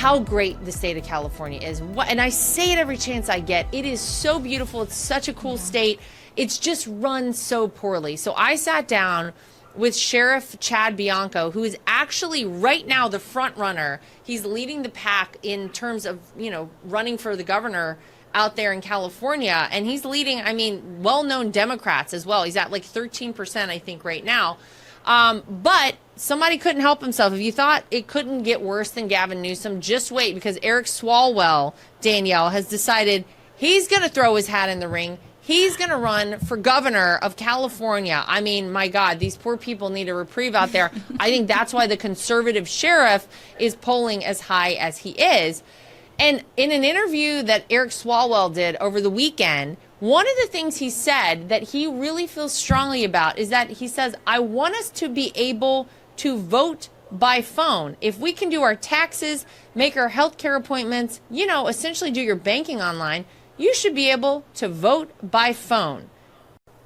how great the state of California is. And I say it every chance I get. It is so beautiful. It's such a cool state. It's just run so poorly. So I sat down with Sheriff Chad Bianco, who is actually right now the front runner. He's leading the pack in terms of, running for the governor out there in California. And he's leading, well-known Democrats as well. He's at like 13%, I think, right now. But somebody couldn't help himself. If you thought it couldn't get worse than Gavin Newsom, just wait, because Eric Swalwell, Danielle, has decided he's going to throw his hat in the ring. He's going to run for governor of California. I mean, my God, these poor people need a reprieve out there. I think that's why the conservative sheriff is polling as high as he is. And in an interview that Eric Swalwell did over the weekend, one of the things he said that he really feels strongly about is that he says, I want us to be able to vote by phone. If we can do our taxes, make our healthcare appointments, essentially do your banking online, you should be able to vote by phone.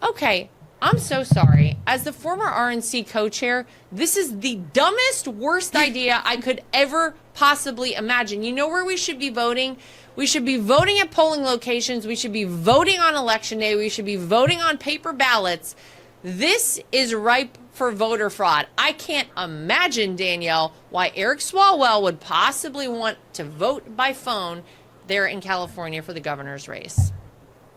Okay, I'm so sorry. As the former RNC co-chair, this is the dumbest, worst idea I could ever possibly imagine. You know where we should be voting? We should be voting at polling locations. We should be voting on election day. We should be voting on paper ballots. This is ripe for voter fraud. I can't imagine, Danielle, why Eric Swalwell would possibly want to vote by phone there in California for the governor's race.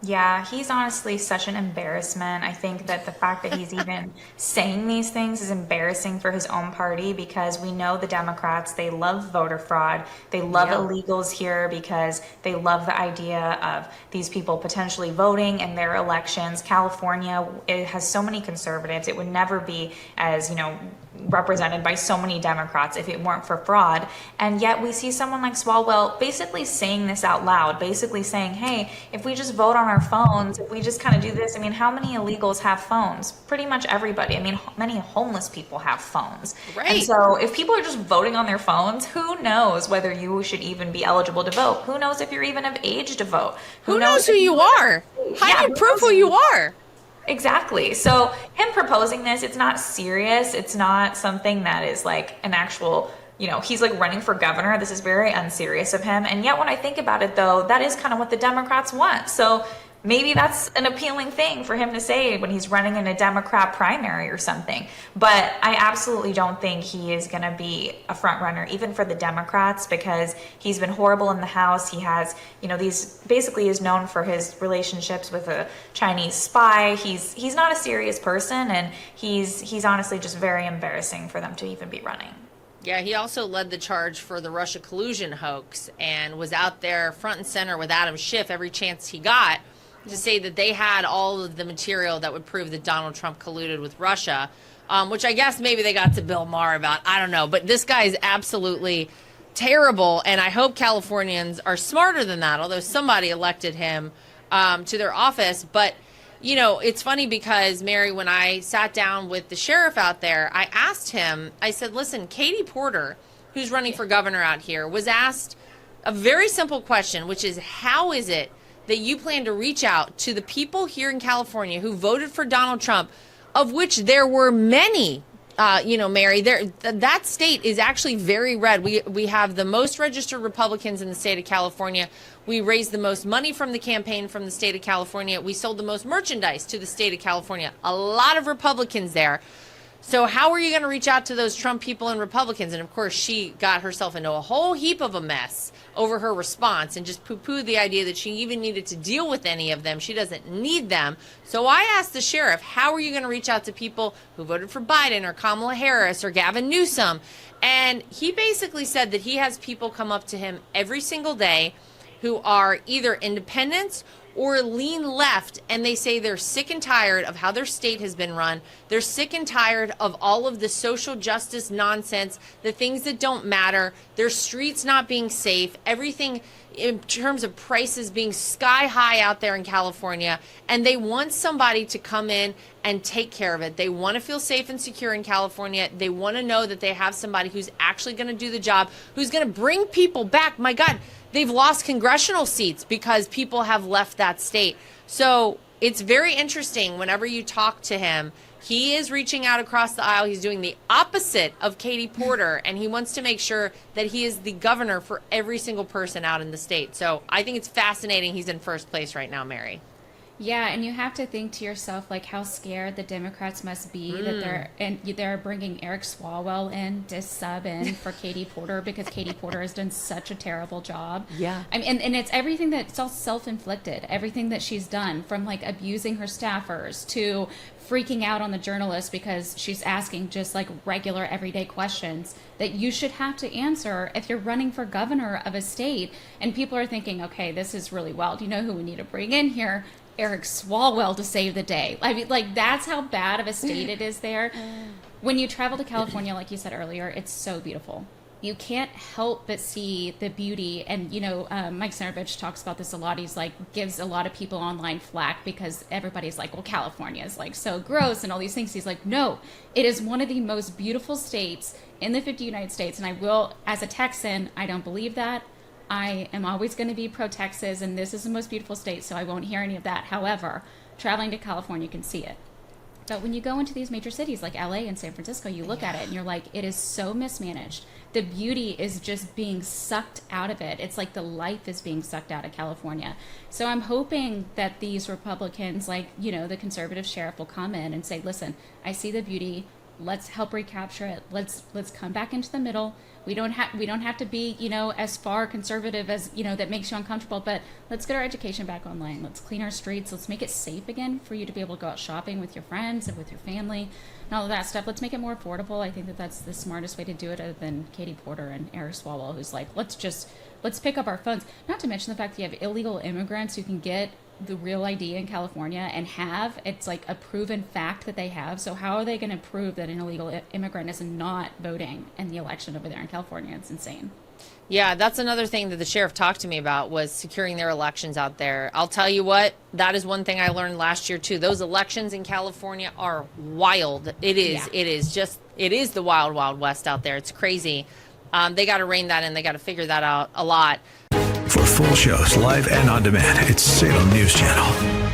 Yeah, he's honestly such an embarrassment. I think that the fact that he's even saying these things is embarrassing for his own party, because we know the Democrats, they love voter fraud. They love illegals here because they love the idea of these people potentially voting in their elections. California, it has so many conservatives. It would never be as, represented by so many Democrats if it weren't for fraud. And yet we see someone like Swalwell basically saying this out loud, basically saying, hey, if we just vote on our phones, if we just kind of do this, how many illegals have phones? Pretty much everybody. Many homeless people have phones. Right. And so if people are just voting on their phones, who knows whether you should even be eligible to vote? Who knows if you're even of age to vote? Who knows who you are? How do you prove who you are? Exactly. So him proposing this, it's not serious. It's not something that is like an actual, he's like running for governor. This is very unserious of him. And yet when I think about it, though, that is kind of what the Democrats want. So maybe that's an appealing thing for him to say when he's running in a Democrat primary or something. But I absolutely don't think he is going to be a front runner, even for the Democrats, because he's been horrible in the House. He has, these basically is known for his relationships with a Chinese spy. He's not a serious person, and he's honestly just very embarrassing for them to even be running. Yeah, he also led the charge for the Russia collusion hoax and was out there front and center with Adam Schiff every chance he got to say that they had all of the material that would prove that Donald Trump colluded with Russia, which I guess maybe they got to Bill Maher about. I don't know. But this guy is absolutely terrible, and I hope Californians are smarter than that, although somebody elected him to their office. But, it's funny because, Mary, when I sat down with the sheriff out there, I asked him, I said, listen, Katie Porter, who's running for governor out here, was asked a very simple question, which is, how is it that you plan to reach out to the people here in California who voted for Donald Trump, of which there were many, Mary, that state is actually very red. We have the most registered Republicans in the state of California. We raised the most money from the campaign from the state of California. We sold the most merchandise to the state of California. A lot of Republicans there. So how are you going to reach out to those Trump people and Republicans? And of course, she got herself into a whole heap of a mess over her response and just poo-pooed the idea that she even needed to deal with any of them. She doesn't need them. So I asked the sheriff, how are you going to reach out to people who voted for Biden or Kamala Harris or Gavin Newsom? And he basically said that he has people come up to him every single day who are either independents or lean left, and they say they're sick and tired of how their state has been run. They're sick and tired of all of the social justice nonsense, the things that don't matter, their streets not being safe, everything in terms of prices being sky high out there in California, and they want somebody to come in and take care of it. They want to feel safe and secure in California. They want to know that they have somebody who's actually going to do the job, who's going to bring people back. My God, they've lost congressional seats because people have left that state. So it's very interesting whenever you talk to him He is reaching out across the aisle. He's doing the opposite of Katie Porter, and he wants to make sure that he is the governor for every single person out in the state. So I think it's fascinating he's in first place right now, Mary. Yeah, and you have to think to yourself, like, how scared the Democrats must be that they're bringing Eric Swalwell in to sub in for Katie Porter, because Katie Porter has done such a terrible job. Yeah. I mean, and it's everything it's all self-inflicted, everything that she's done, from like abusing her staffers to freaking out on the journalist because she's asking just like regular everyday questions that you should have to answer if you're running for governor of a state. And people are thinking, okay, this is really well. Do you know who we need to bring in here? Eric Swalwell to save the day. I mean, like, that's how bad of a state it is there. When you travel to California, like you said earlier, it's so beautiful. You can't help but see the beauty. And, you know, Mike Cernovich talks about this a lot. He's like, gives a lot of people online flack because everybody's like, well, California is like so gross and all these things. He's like, no, it is one of the most beautiful states in the 50 United States. And I will, as a Texan, I don't believe that. I am always going to be pro-Texas, and this is the most beautiful state, so I won't hear any of that. However, traveling to California, you can see it. But when you go into these major cities like LA and San Francisco, you look at it and you're like, it is so mismanaged. The beauty is just being sucked out of it. It's like the life is being sucked out of California. So I'm hoping that these Republicans, like, you know, the conservative sheriff, will come in and say, listen, I see the beauty. Let's help recapture it. Let's come back into the middle. We don't have to be, you know, as far conservative as, you know, that makes you uncomfortable, but let's get our education back online. Let's clean our streets. Let's make it safe again for you to be able to go out shopping with your friends and with your family and all of that stuff. Let's make it more affordable. I think that that's the smartest way to do it, other than Katie Porter and Eric Swalwell, who's like, let's pick up our phones. Not to mention the fact that you have illegal immigrants who can get the real ID in California and it's like a proven fact that they have. So how are they going to prove that an illegal immigrant is not voting in the election over there in California? It's insane. Yeah, that's another thing that the sheriff talked to me about, was securing their elections out there. I'll tell you what, that is one thing I learned last year too. Those elections in California are wild. It is. Yeah. It is the wild, wild west out there. It's crazy. They got to rein that in. They got to figure that out a lot. For full shows, live and on demand, it's Salem News Channel.